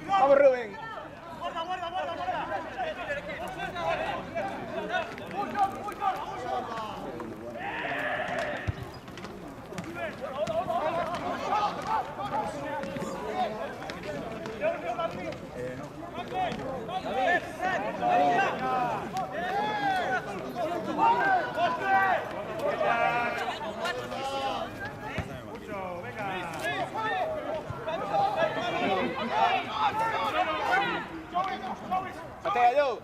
Vamos, Rubén. Patea yo.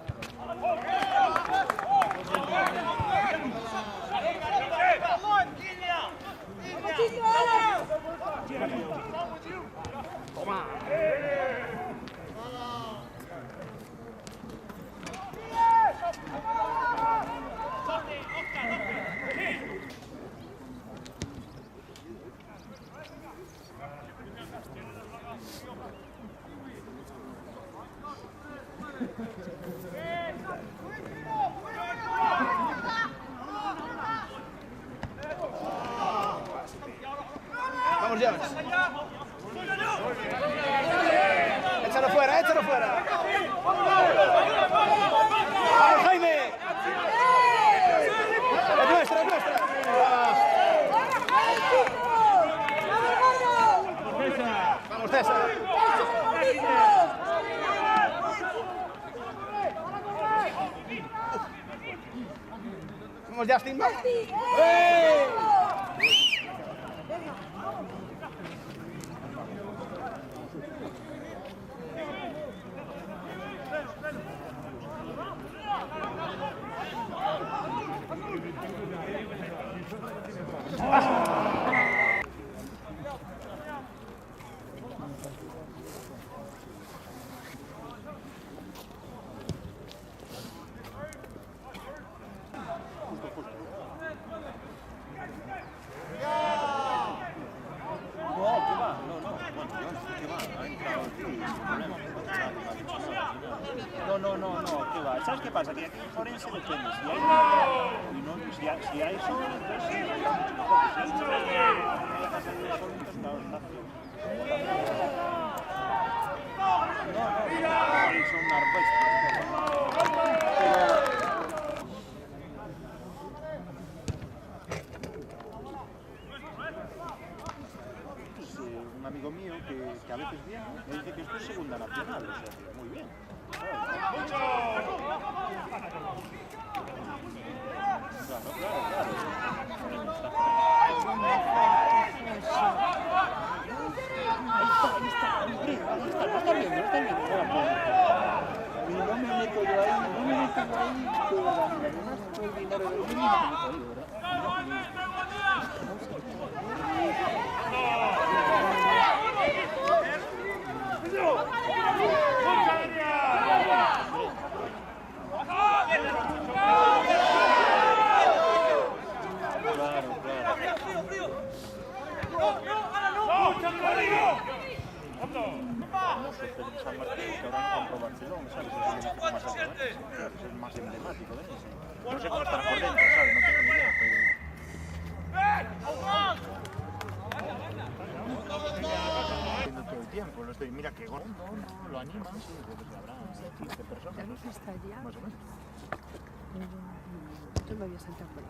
Toma. Vamos, Jones. Échalo fuera, échalo fuera. Vamos, Jaime. Es nuestra, es nuestra. Vamos, César. Vamos, Justin. No, ¿qué va? ¿Sabes qué pasa? Que aquí en Forense depende. Si hay sol, pues sí. No, son unas bestias. Un amigo mío que a veces viene me dice que esto es segunda nacional, o sea que muy bien. Lo están viendo. Y no me meto yo ahí, todo el dinero del niño no me meto San Martín, que ahora no compro Barcelona, ¿sabes? Es el más emblemático de eso. No sé cómo estará por dentro, ¿sabes? No tengo ni idea, pero... todo el tiempo, lo estoy... Mira qué gordo, no, lo animan, sí, porque habrá 15 personas, no sé, más o menos. Yo me voy a saltar por ahí.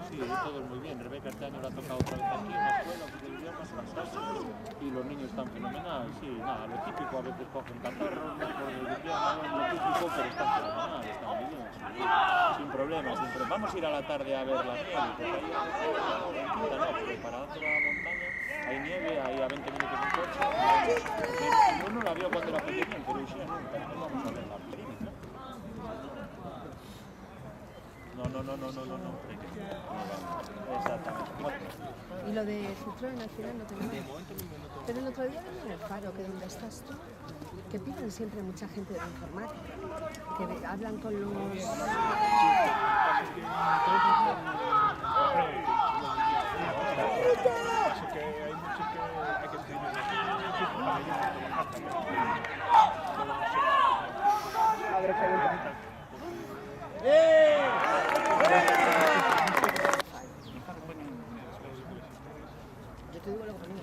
Sí, todo muy bien. Rebeca este año la ha tocado otra vez aquí en la escuela, porque el idioma es fantástico. Y los niños están fenomenal. Sí, nada, lo típico, a veces cogen catarros, no por el idioma, lo típico, pero están fenomenal, están muy bien. Sin problemas, Vamos a ir a la tarde a ver la nieve, porque ahí pero para otra montaña hay nieve, ahí a 20 minutos en coche. Yo no la veo cuando era pequeña, pero sí, nunca. Vamos a ver la pequeña. No. Exactamente. ¿Y lo de Citroën al final no te lo? De momento no me noto. Pero el otro día venía en el Faro, que donde estás tú, que piden siempre mucha gente de informática, que hablan con los... Yo te digo lo que ponía.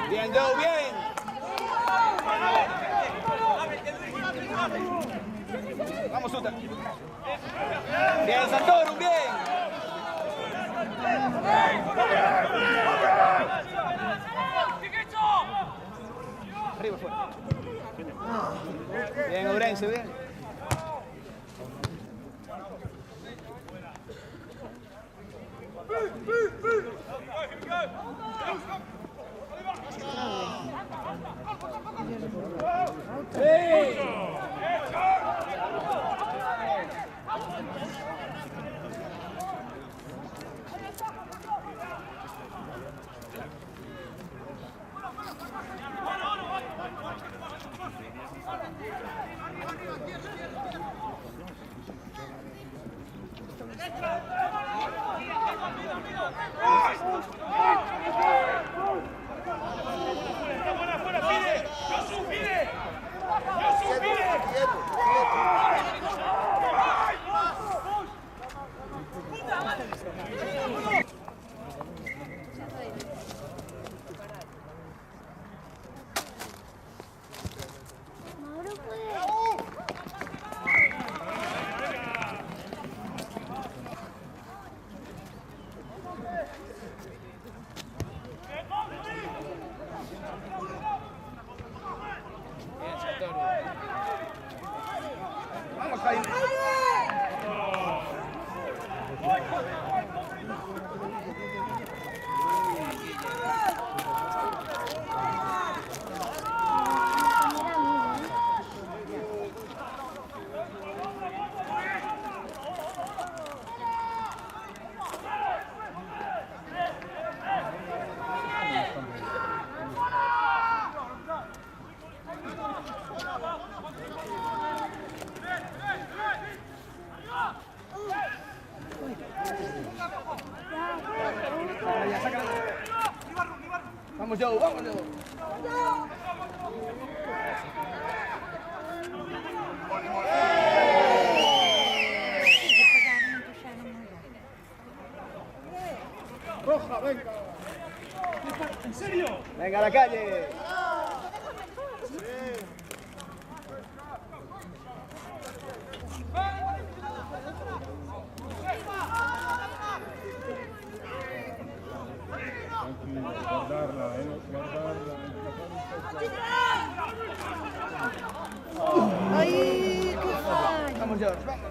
Bien, Joe, bien. Vamos, Suta. Bien, Santoro, bien. Arriba, fuera. Bien, Ourense, bien. Vamos, Jaime. Vamos, Joe, vamos, Joe. Roja, venga. ¿En serio? Venga a la calle. Sí. ¡Ay, qué fallo! Vamos, George, vamos.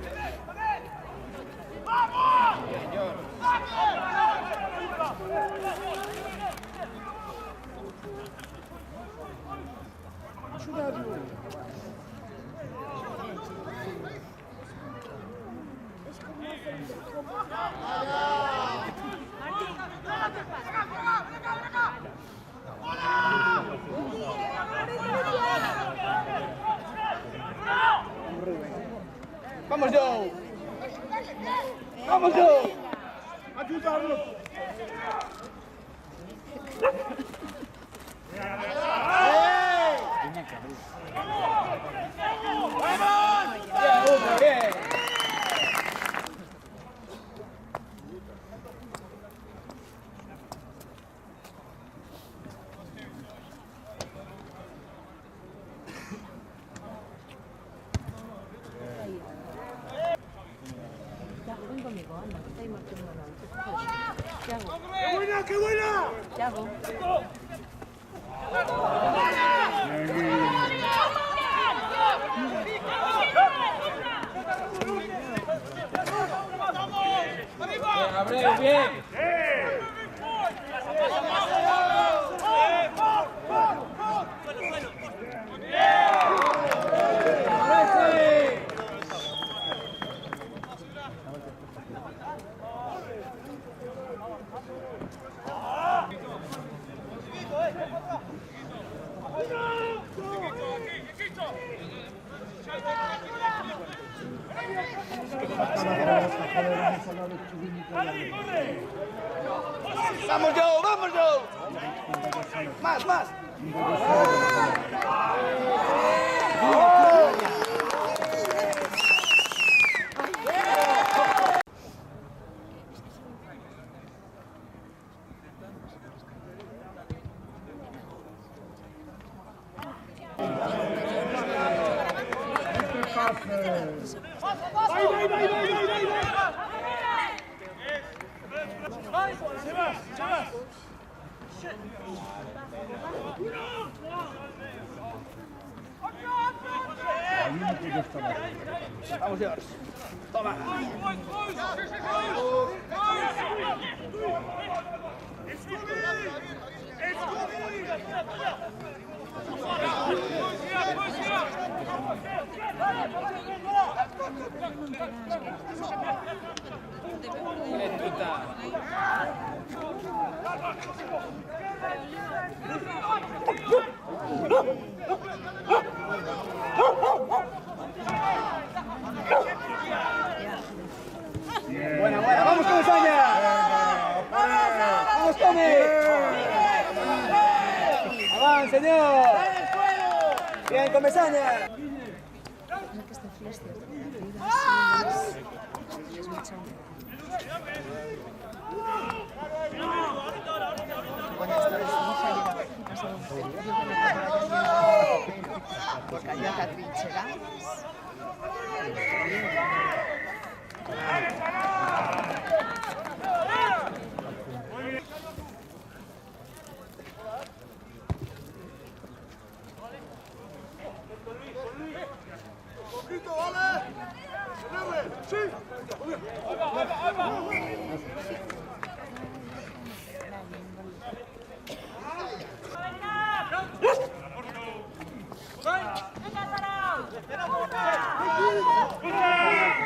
Vamos, Joe. Vamos, Joe. Ayudarnos. ¡Vamos! Bien. Ven conmigo, anda, que está ahí marcando la. ¿Qué hago? ¡Qué buena, qué buena! ¿Qué hago? ¡Abreu, bien! ¡Vamos, Joe! ¡Vamos, Joe! ¡Más, más! Vamos, George. Toma. Buena, buena. ¡Vamos, Comesaña! ¡Vamos, Tommy! ¡Avanza, señor! ¡Bien, Comesaña! No, que este flash es mucho. Bueno, esto es un pasado un periodo que cayó a trincheras.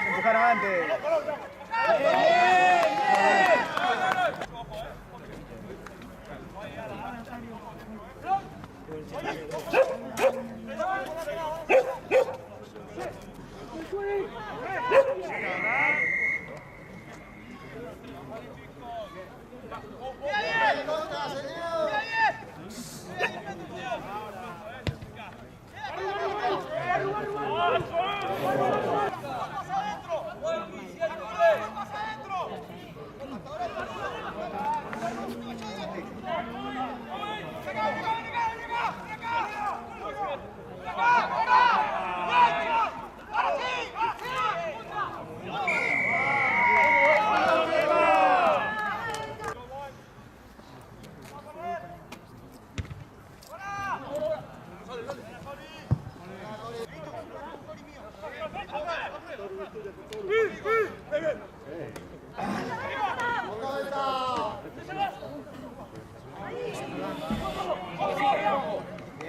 Empujar avante.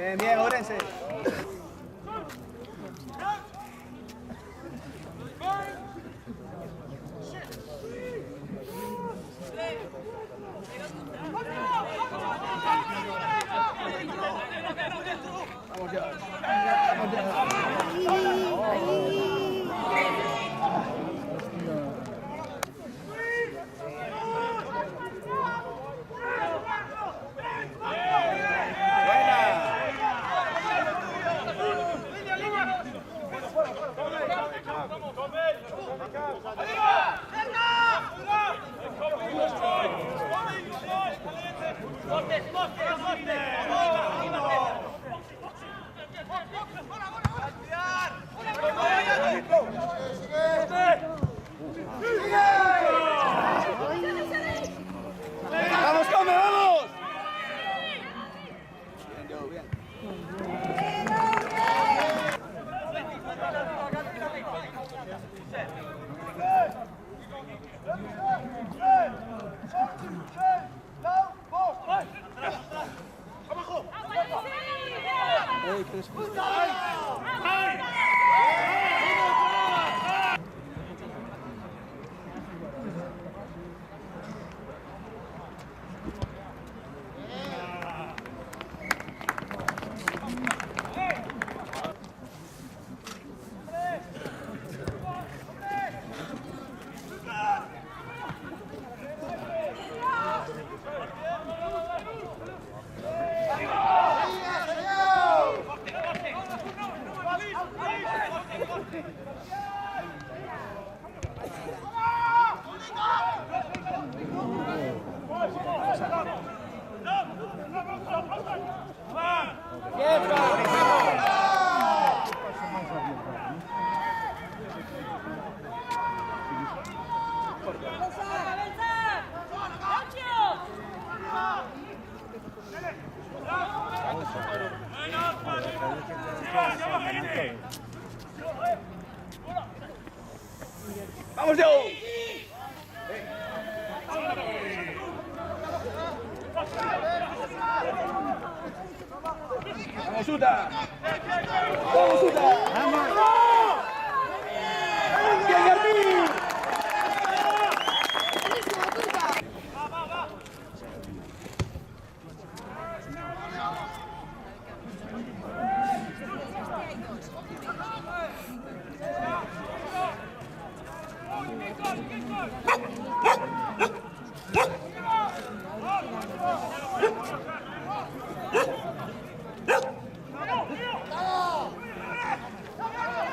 Bien, bien, Ourense. Vamos ya. Vamos ya. ¡Vamos, come, vamos! Bien, Joe, bien. ¡Vamos, Joe! ¡Vamos, Uta! ¡Vamos, Uta! ¡Vamos! ¡Bien, García!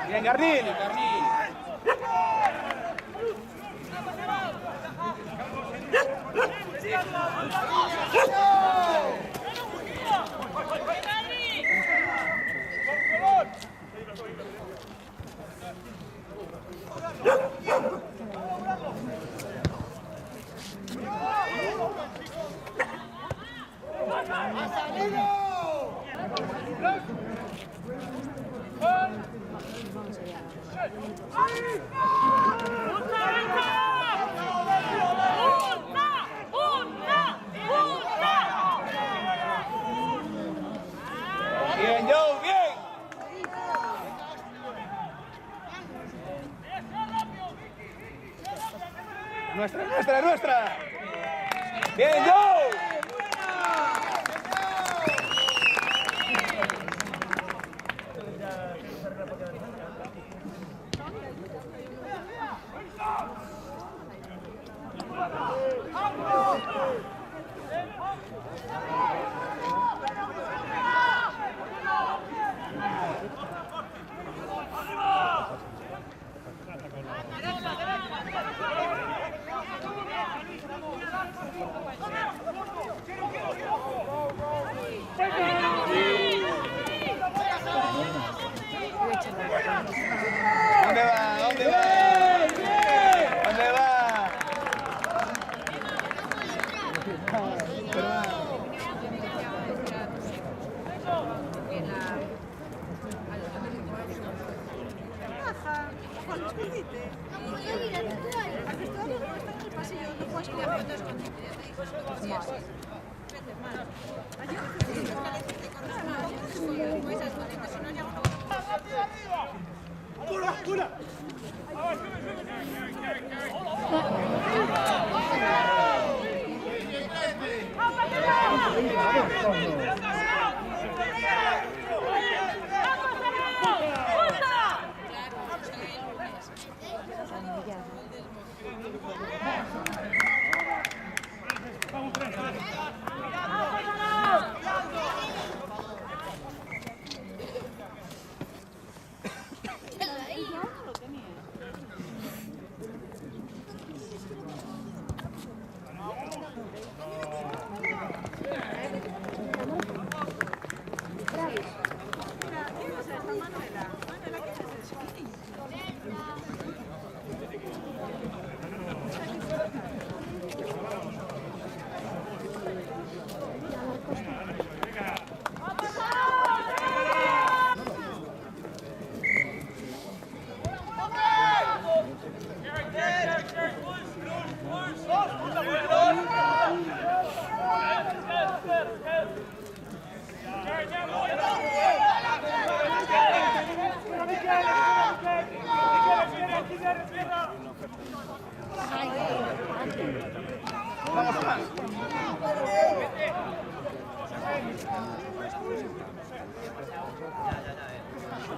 Bien, Gardín. Bien, Joe, bien. Nuestra. Bien, Joe. ¿Dónde va? ¿Dónde va? ¿Dónde va?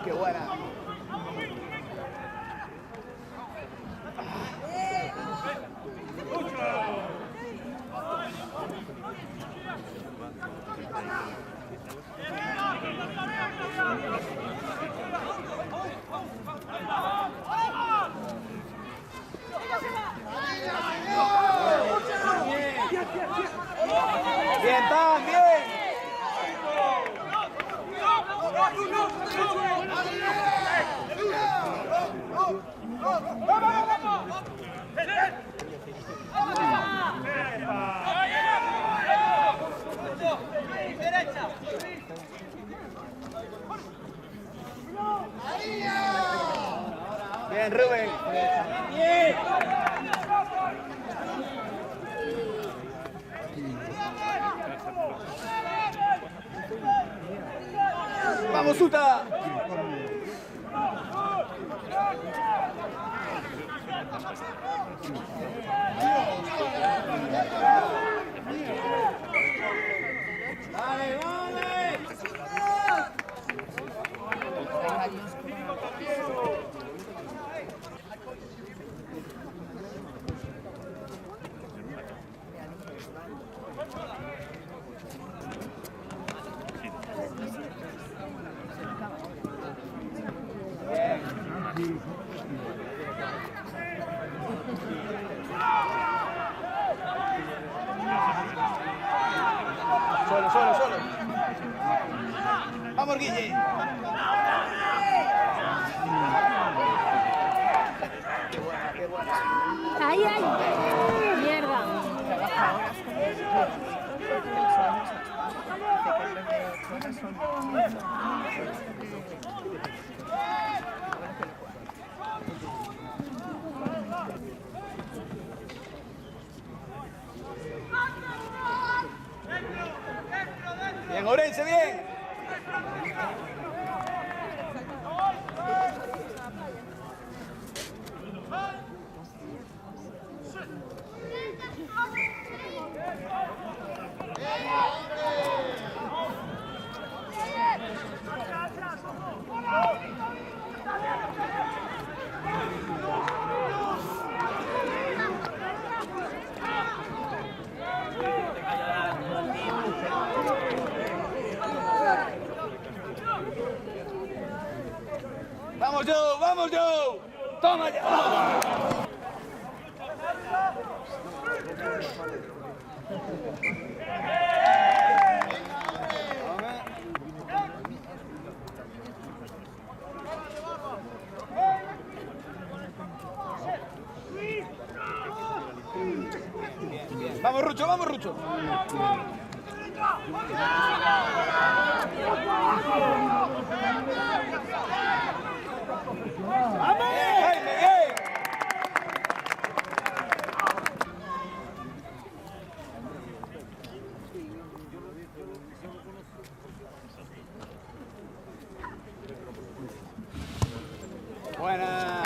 Qué buena. Bien, Tan, bien. Bien, Rubén. Bien. Vamos, Uta. Vale, vale. Solo, solo, solo. Vamos, Guille. Qué buena, qué buena. ¡Ay, ay! ¡Mierda! Bien, Orense, bien. ¡Vamos, Joe! ¡Vamos, Joe! ¡Toma ya! ¡Vamos, Rucho! ¡Vamos, Rucho! Buena.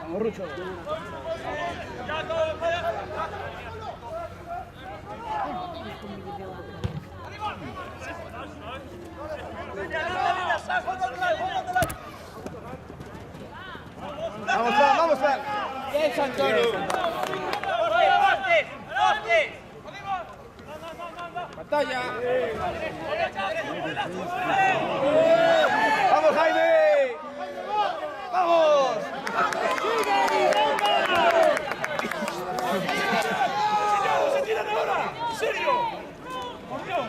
Vamos, Rucho. Vamos, Fran, vamos, Fran. Bien, Santoro. Batalla. Vamos, Jaime. Vamos. ¡Se tiran ahora! ¿En serio? ¡Por Dios!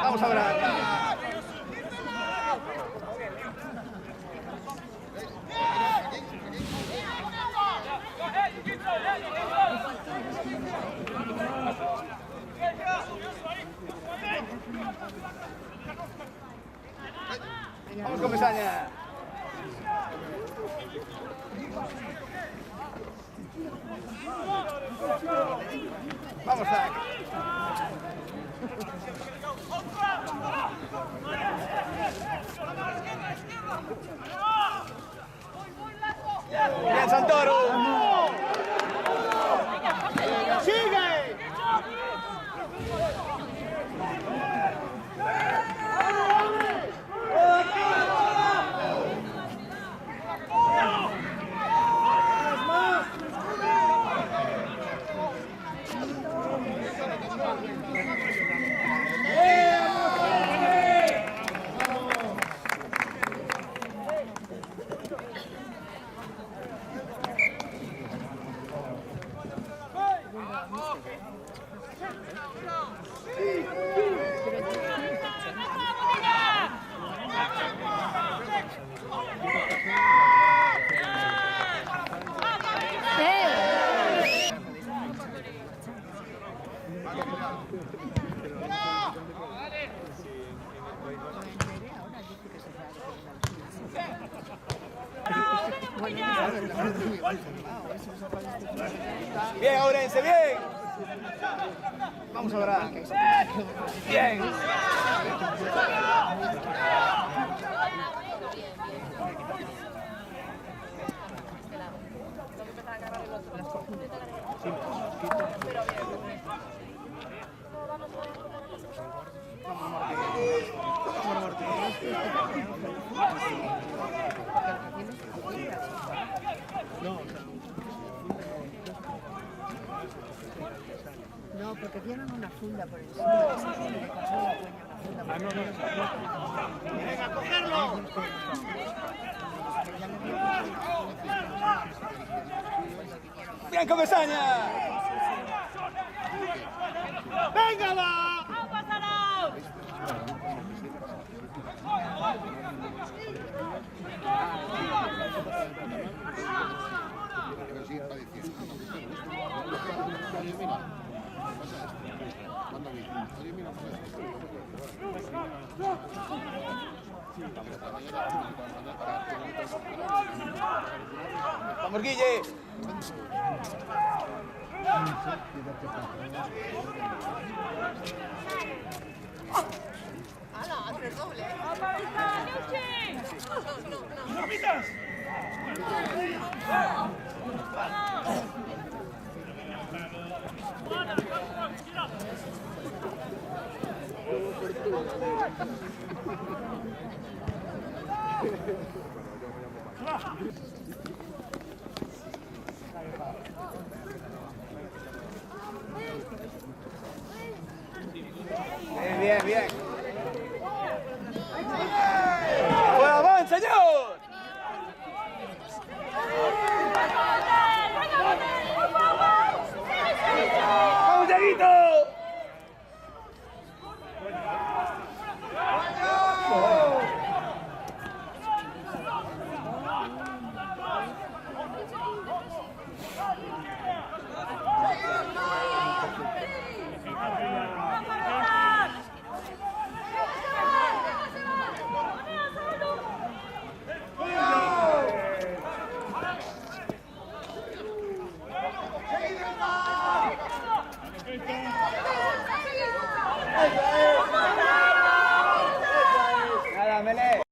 Vamos ahora. Vamos con Mesaña. Vamos, Zach. Santoro! Bien, Ourense, bien. Vamos a orar. Bien. No, porque tienen una funda por encima. Le cogió la dueña una funda. ¡Venga, a cogerlo! ¡Bien, Comesaña! ¡Véngala! ¡Vamos, Guille! ¡Hala! ¡Tres doble! ¡No pitas! Bien, bien, bien. ¡Pues avanza, señor! ¡Vamos, Dieguito! Nada, Mele.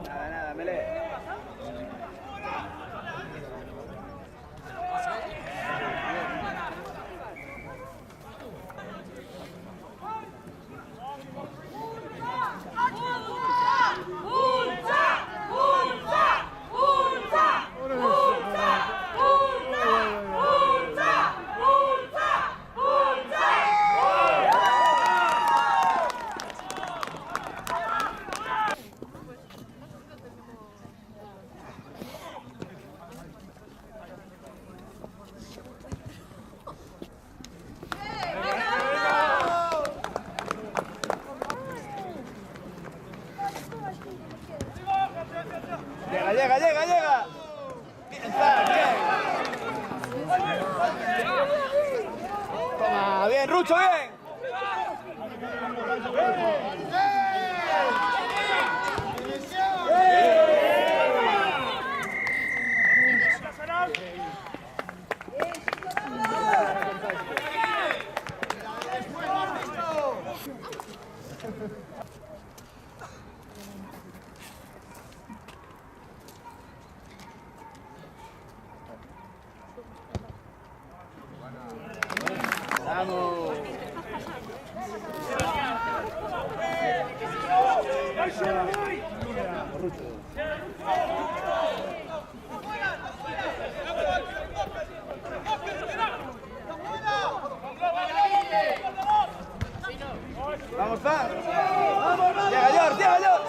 Nada, nada, Mele. Llega, llega, llega. Bien, toma, bien, Rucho, bien. Vamos. Vamos, Fran. Llega, George, llega, George.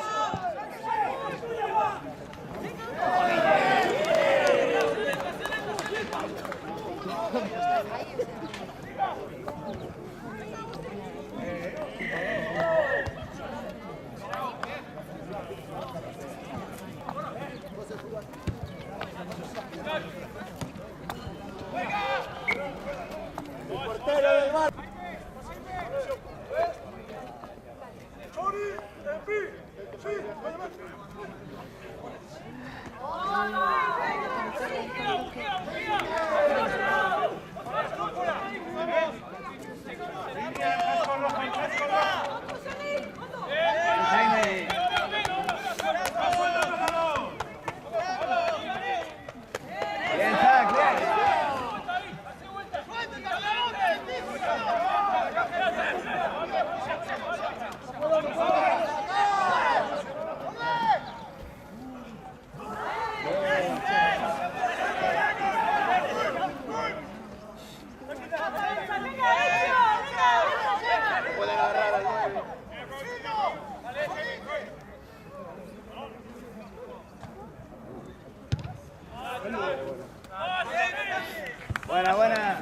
Buena, buena.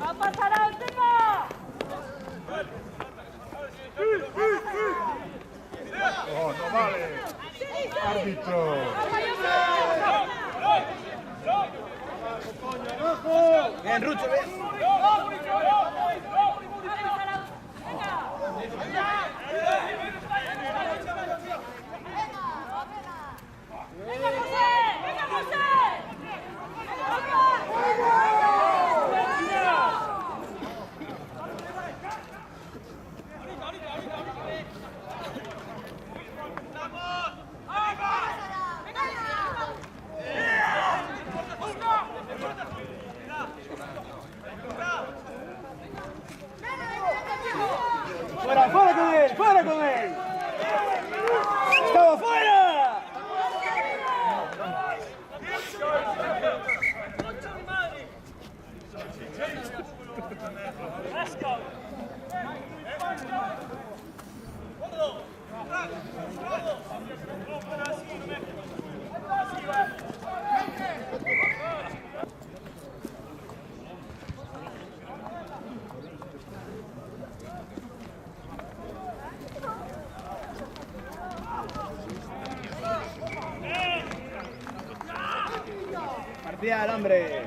¡Va a pasar al tema! Oh, no vale. Árbitro. Bien, Rucho, bien. ¡Venga, José! ¡Venga, José! ¡Fuera, fuera con él! ¡Fuera con él! ¡Estamos fuera! Marcial, hombre.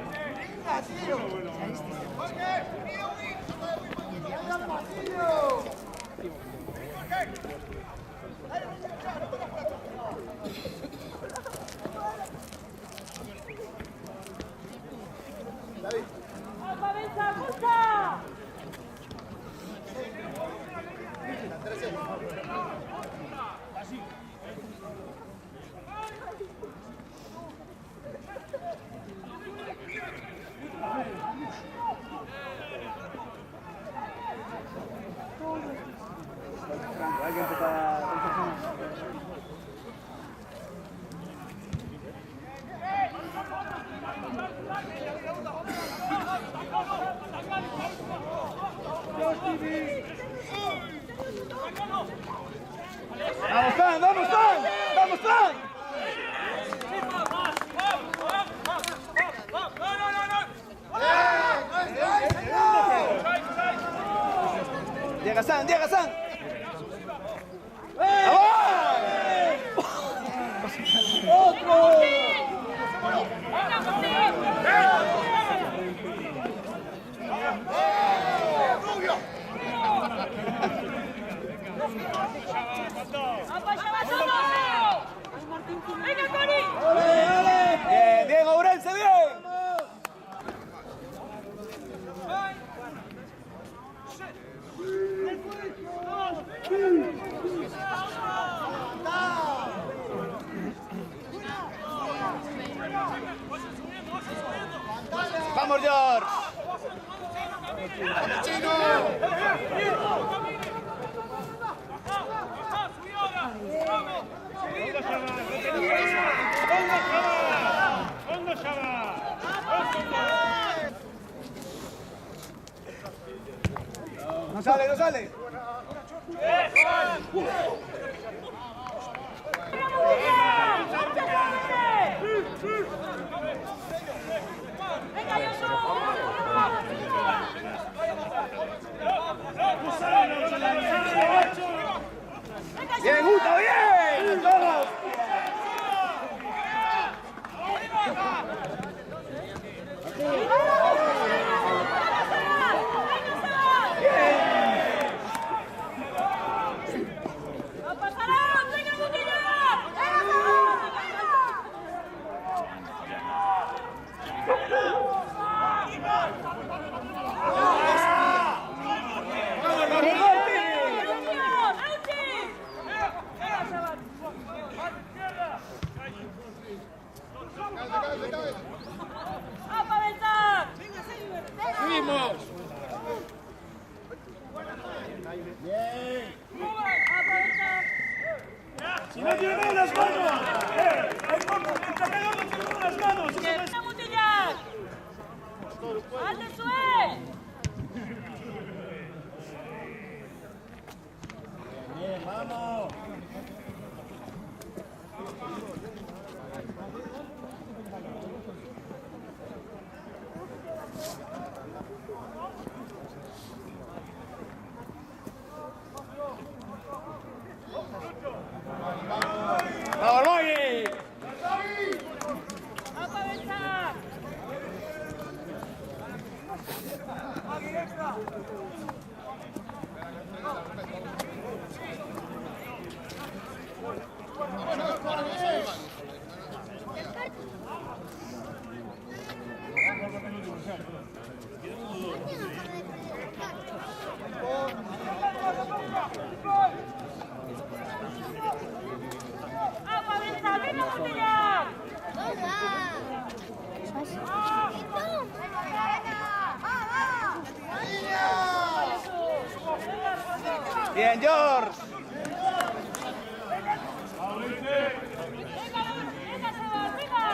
¡Alfa, Benza, Costa! Hay que empezar. ¡Vamos, Fran! ¡Vamos, Fran! ¡Vamos, Fran! ¡Llega San! ¡Llega San! ¡Otro! ¡Venga, Cori! Bien, bien, Ourense, bien. Vamos, George. No sale, no sale. ¡Venga, Josu! Bien, Guta, bien. Todos. ¡No pasará! ¡Venga, Mutilla! Subimos. Si no tiene las manos, el cargador no tiene las manos. ¡Venga, Mutilla! ¡Hazle sue! Vamos. ¡Vamos, Magui! ¡Vamos a avanzar! ¡Vamos a avanzar! ¡Venga, Mutilla! Bien, George. ¡Venga, Sebas! ¡Venga!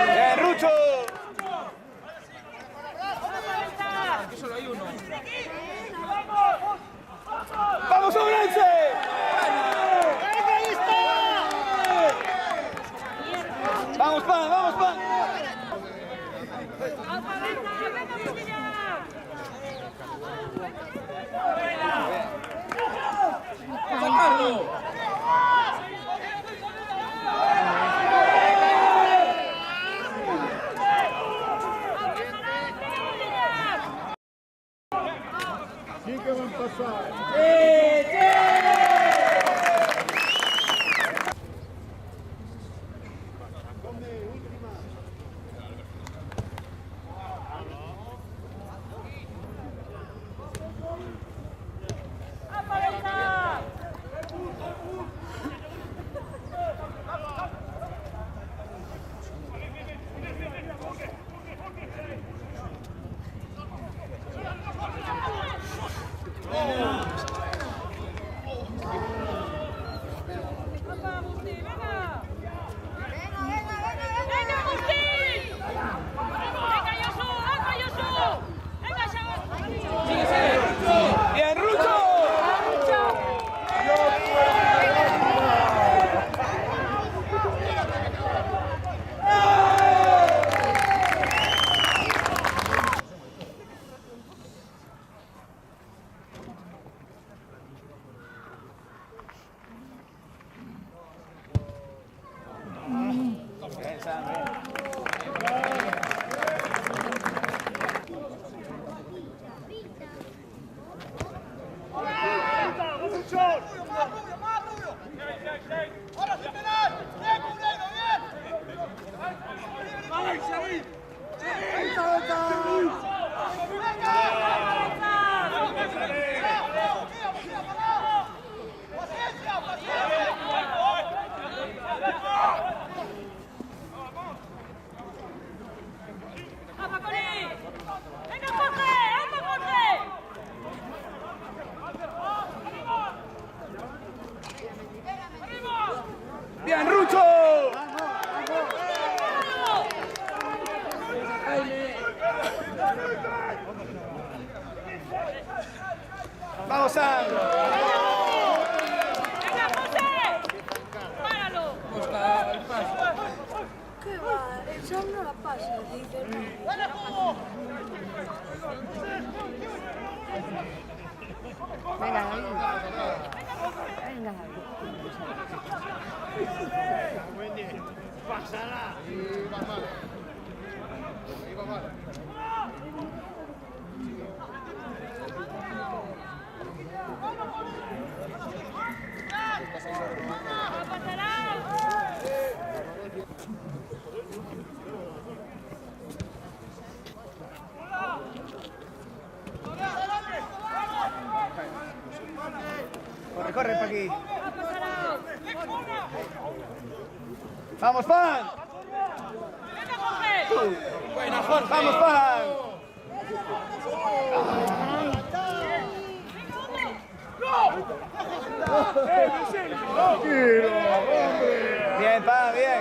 Bien, Rucho. ¡Vamos, Ourense! ¡Vamos, Pan! ¡Vamos, Pan! ¡Vamos a avanzar! ¡Venga, Mutilla! ¡Sacarlo! Sí que van a pasar. ¿Dónde? ¡Vamos, Sam! ¡Venga, José! ¡Páralo! ¿Qué va? El Sam no la pasa, dice no. Venga, David. Venga, David. Corre, corre, Paqui. ¡Vamos, Pan! ¡Venga, Jorge! ¡Buena, Jorge! ¡Vamos, Pan! Bien, Pan, bien.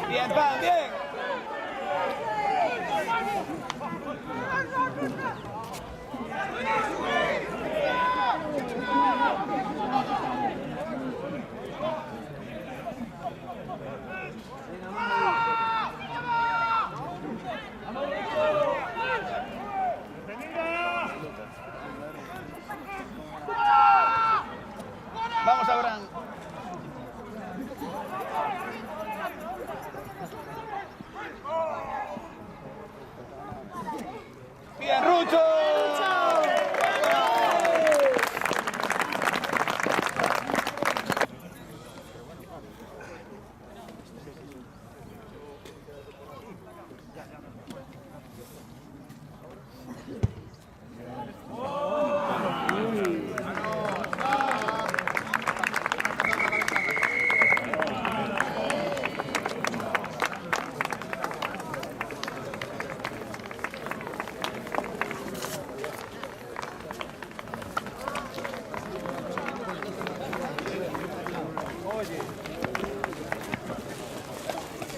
Bien, Pan, bien.